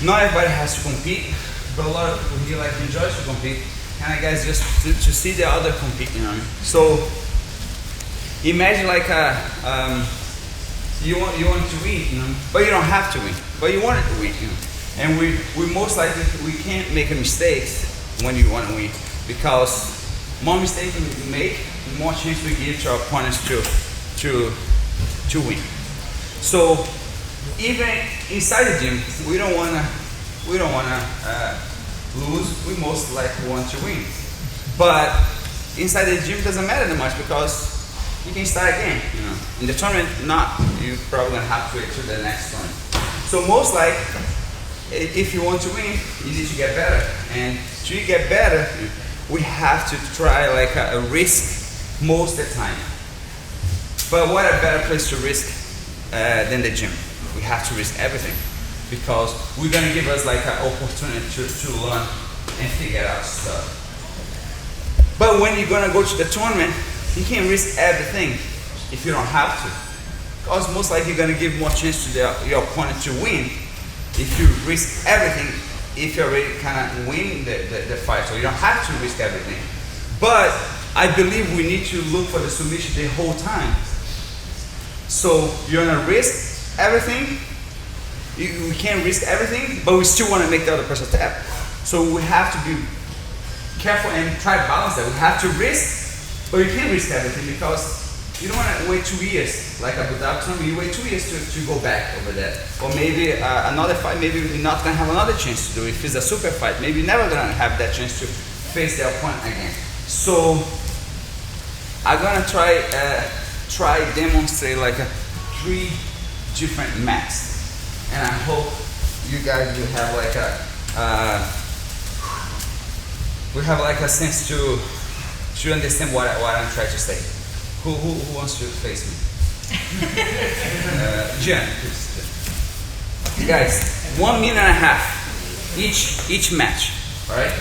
Not everybody has to compete, but a lot of people here like enjoys to compete, and I guess just to see the other compete, you know. So imagine like you want to win, you know, but you don't have to win, but you want it to win, you know. And we most likely we can't make a mistake when you want to win, because more mistakes we make, the more chance we give to our opponents to win. So even inside the gym, we don't wanna lose. We most likely want to win. But inside the gym doesn't matter that much, because you can start again. You know, in the tournament, not you probably gonna have to wait to the next tournament. So most like, if you want to win, you need to get better. And to get better, we have to try like a risk most of the time. But what a better place to risk than the gym? We have to risk everything, because we're gonna give us like an opportunity to learn and figure out stuff. But when you're gonna go to the tournament, you can't risk everything if you don't have to, because most likely you're gonna give more chance to your opponent to win if you risk everything, if you already kind of win the fight. So you don't have to risk everything. But I believe we need to look for the submission the whole time. So you're gonna risk everything. We can't risk everything, but we still want to make the other person tap. So we have to be careful and try to balance that. We have to risk, but you can't risk everything, because you don't want to wait 2 years. Like Abu Dhabi tournament, you wait 2 years to go back over there. Or maybe another fight, maybe you're not going to have another chance to do it. If it's a super fight, maybe you're never going to have that chance to face the opponent again. So I'm going to try demonstrate like 3 different mats. And I hope you guys will have like a sense to understand what I'm trying to say. Who wants to face me? Jen, please. Guys, 1.5 minutes each match. All right.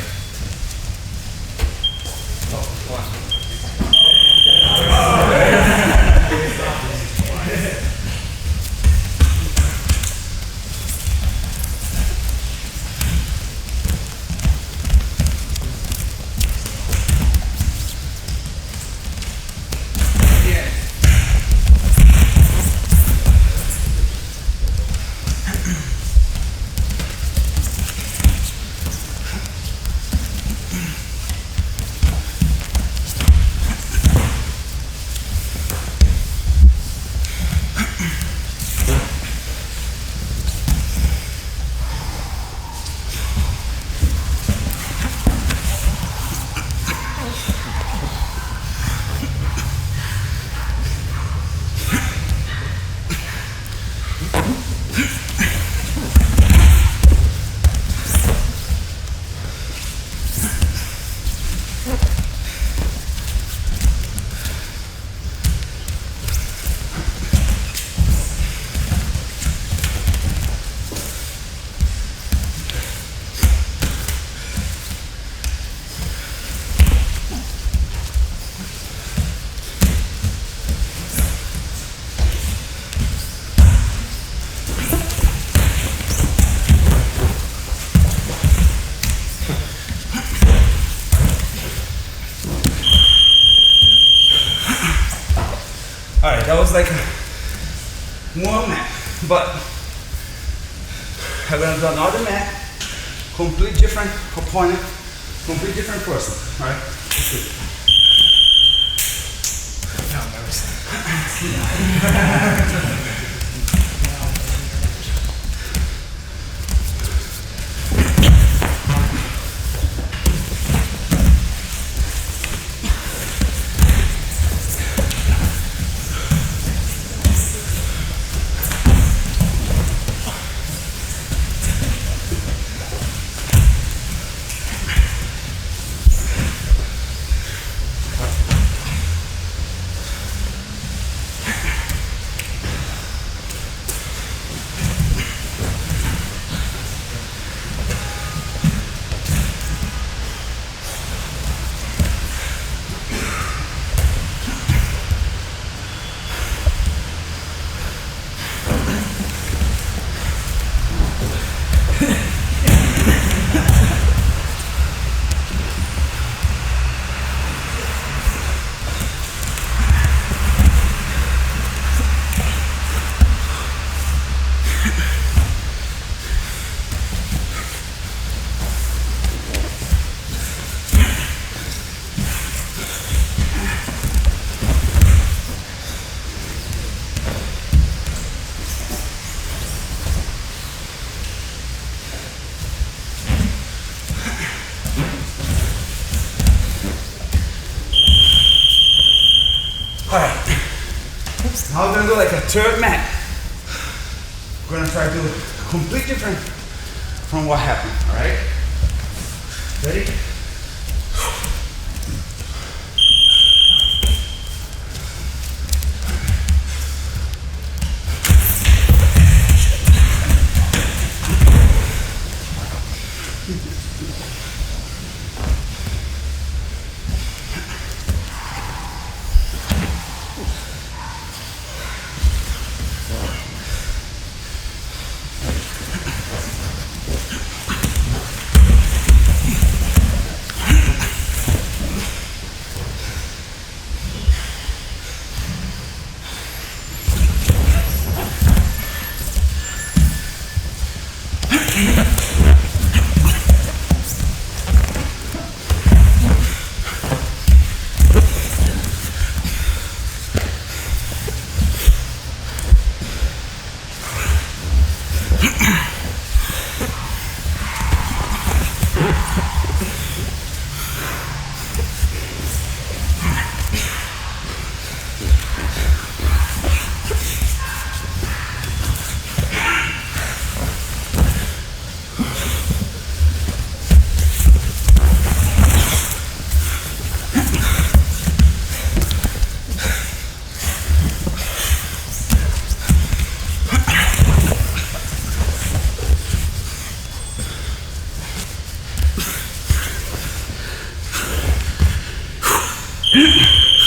Alright, that was like one mat, but I'm gonna do another mat, complete different opponent, complete different person. Alright? Let's do it. we're gonna do like a third mat. We're gonna try to do completely different from what happened, all right? Ready?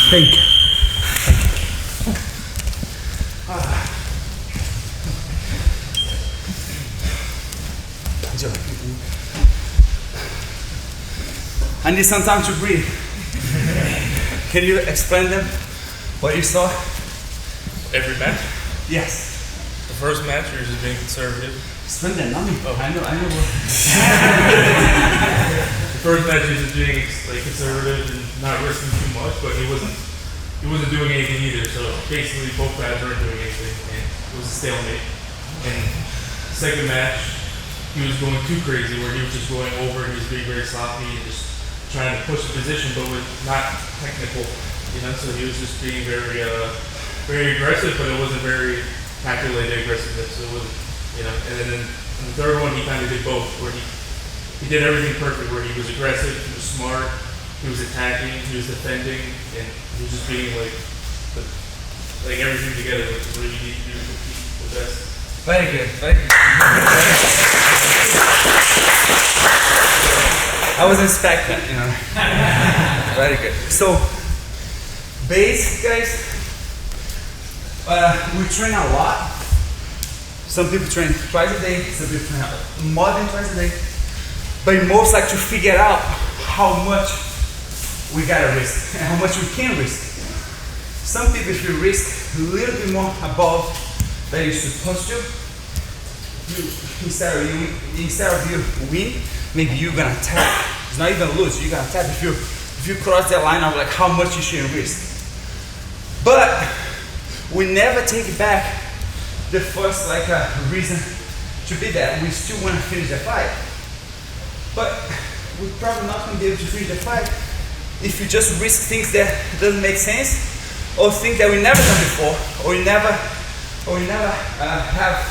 Thank you. I need some time to breathe. Can you explain them what you saw? Every match? Yes. The first match, you're just being conservative. Explain that, not me. Oh, I know. The first match, you're just being like conservative and not risking too much, but he wasn't doing anything either. So basically, both guys weren't doing anything, and it was a stalemate. And the second match, he was going too crazy, where he was just going over, and he was being very sloppy and just trying to push the position, but with not technical, you know. So he was just being very, very aggressive, but it wasn't very calculated aggressiveness. So it wasn't, you know. And then in the third one, he kind of did both, where he did everything perfect, where he was aggressive, he was smart, he was attacking, he was defending, and he was just being like everything together, which is what you need to do to compete the best. Very good, very good. I was expecting, you know. Very good. So, base, guys, we train a lot. Some people train twice a day, some people train more than twice a day. But most like to figure out how much we gotta risk and how much we can risk. Some people, if you risk a little bit more above than you're supposed to, instead of you win, maybe you're gonna tap. It's not even lose, you're gonna tap if you cross that line of like how much you should risk. But we never take back the first like reason to be there. We still wanna finish the fight. But we're probably not gonna be able to finish the fight if you just risk things that doesn't make sense, or things that we never done before, or you never have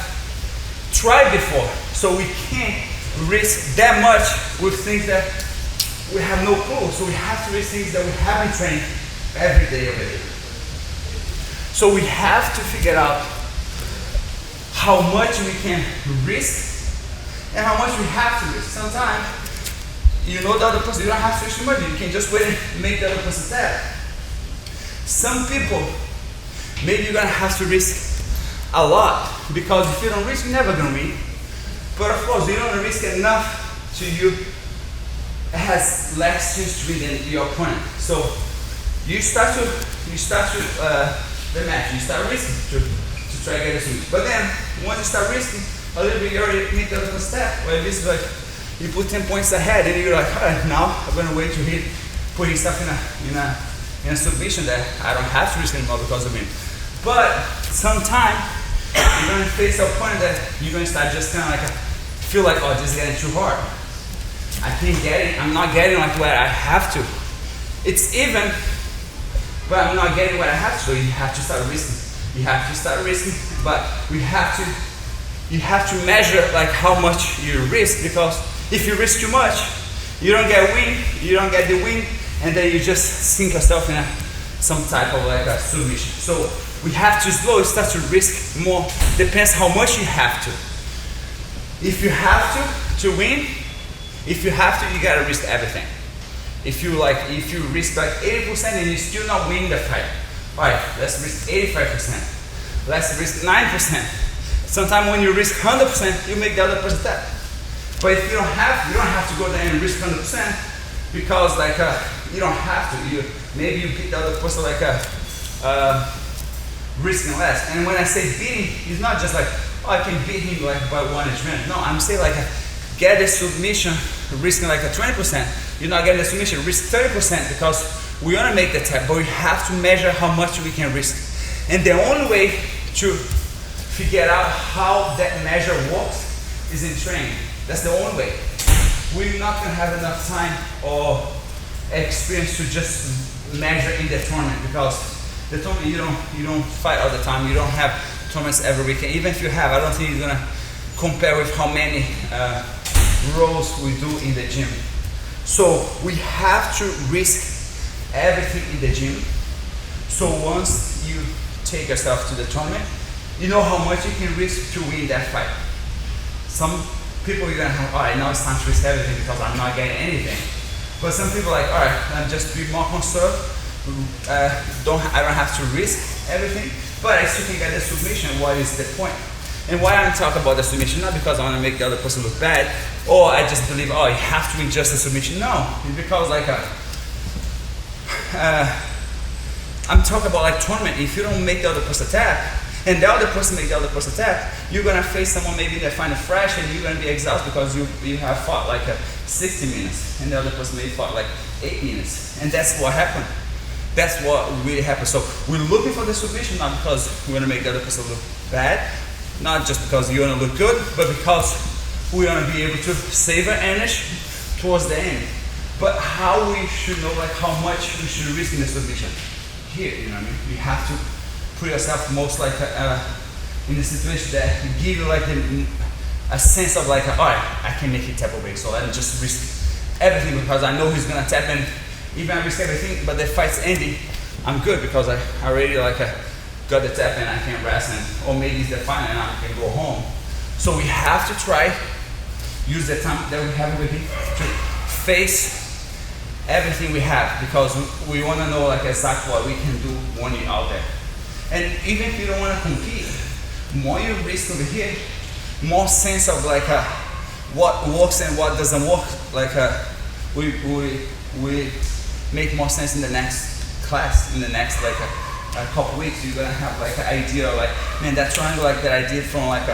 tried before. So we can't risk that much with things that we have no clue. So we have to risk things that we haven't trained every day of it. So we have to figure out how much we can risk and how much we have to risk. Sometimes you know the other person, you don't have to risk too much, you can just wait and make the other person tap. Some people, maybe you're gonna have to risk a lot, because if you don't risk, you're never gonna win. But of course, you don't risk enough to you has less chance to win than your opponent. So you start the match, you start risking to try to get a switch. But then once you start risking a little bit, you already make the other step, or at least like you put 10 points ahead, and you're like, all right, now I'm gonna wait to hit, putting stuff in a submission that I don't have to risk anymore because of him. But sometime you're gonna face a point that you're gonna start just kind of like feel like, oh, this is getting too hard. I'm not getting like what I have to. It's even, but I'm not getting what I have to. So you have to start risking. You have to start risking, but you have to measure like how much you risk, because if you risk too much, you don't get win, you don't get the win, and then you just sink yourself in some type of like a submission. So we have to slowly start to risk more. Depends how much you have to. If you have to win, if you have to, you gotta risk everything. If you risk like 80% and you still not win the fight, all right, let's risk 85%. Let's risk 9%. Sometimes when you risk 100%, you make the other person tap. But if you don't have to go there and risk 100%, because like you don't have to. Maybe you beat the other person like risking less. And when I say beating, it's not just like, oh, I can beat him like by 1 inch. No, I'm saying like get the submission, risking like a 20%. You're not getting the submission, risk 30%, because we want to make the tap, but we have to measure how much we can risk. And the only way to figure out how that measure works is in training. That's the only way. We're not going to have enough time or experience to just measure in the tournament, because the tournament you don't fight all the time. You don't have tournaments every weekend. Even if you have, I don't think you're going to compare with how many rows we do in the gym. So we have to risk everything in the gym. So once you take yourself to the tournament, you know how much you can risk to win that fight. Some people you're gonna have, all right, now it's time to risk everything because I'm not getting anything. But some people are like, all right, I'm just be more conservative. I don't have to risk everything, but I still can get the submission. What is the point? And why I'm talking about the submission, not because I want to make the other person look bad, or I just believe, oh, you have to win just the submission. No, it's because like I'm talking about like tournament. If you don't make the other person tap, and the other person make the other person tap, you're gonna face someone maybe that find it fresh, and you're gonna be exhausted because you have fought like 60 minutes, and the other person maybe fought like 8 minutes, and that's what happened. That's what really happened. So we're looking for the submission, not because we want to make the other person look bad, not just because you want to look good, but because we want to be able to save our energy towards the end. But how we should know like how much we should risk in the submission? Here, you know what I mean? You have to put yourself most like in a situation that give you like a sense of like, all right, I can make it tap away, so let me just risk everything because I know he's gonna tap, and even I risk everything, but the fight's ending, I'm good because I already like got the tap and I can rest, and or maybe it's the final and I can go home. So we have to try use the time that we have over here to face everything we have, because we want to know like exactly what we can do when you're out there. And even if you don't want to compete, more you risk over here, more sense of like what works and what doesn't work. Like we make more sense in the next class, in the next like a couple weeks. You're gonna have like an idea like, man, that triangle like that I did from like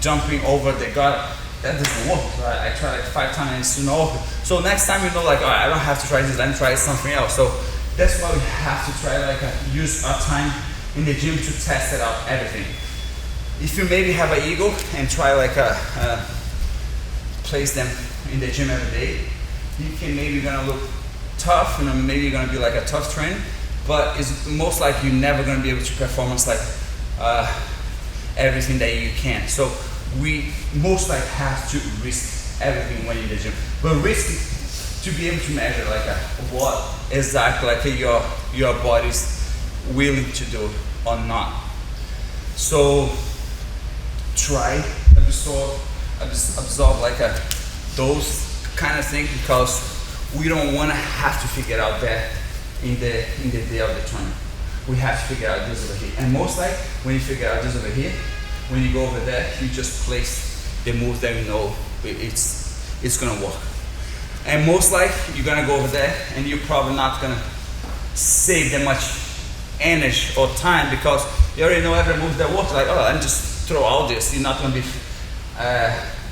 jumping over the guard, that doesn't work. So I tried like 5 times and it's still not working. So next time you know like, all right, I don't have to try this, let me try something else. So that's why we have to try like use our time in the gym to test it out, everything. If you maybe have an ego and try like place them in the gym every day, you can maybe gonna look tough, you know, maybe you're gonna be like a tough trainer, but it's most likely you're never gonna be able to perform like everything that you can. So we most likely have to risk everything when you're in the gym, but risk to be able to measure like what exactly like your body's willing to do or not. So try absorb like those kind of things, because we don't want to have to figure out that in the day of the tournament. We have to figure out this over here, and most likely when you figure out this over here, when you go over there, you just place the moves that you know it's gonna work. And most likely you're gonna go over there and you're probably not gonna save that much energy or time, because you already know every move that works. Like, oh, let me just throw all this. You're not gonna be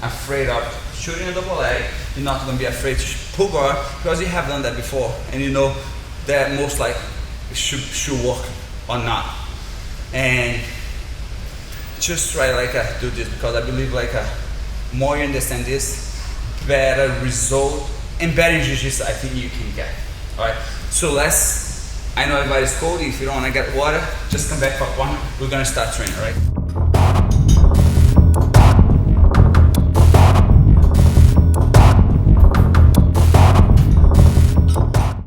afraid of shooting a double leg. You're not gonna be afraid to pull guard, because you have done that before and you know that most likely should work or not. And just try like do this, because I believe like more you understand this, better result and better jiu-jitsu I think you can get. All right, so let's I know everybody's cold. If you don't want to get water, just come back for a corner. We're gonna start training, right?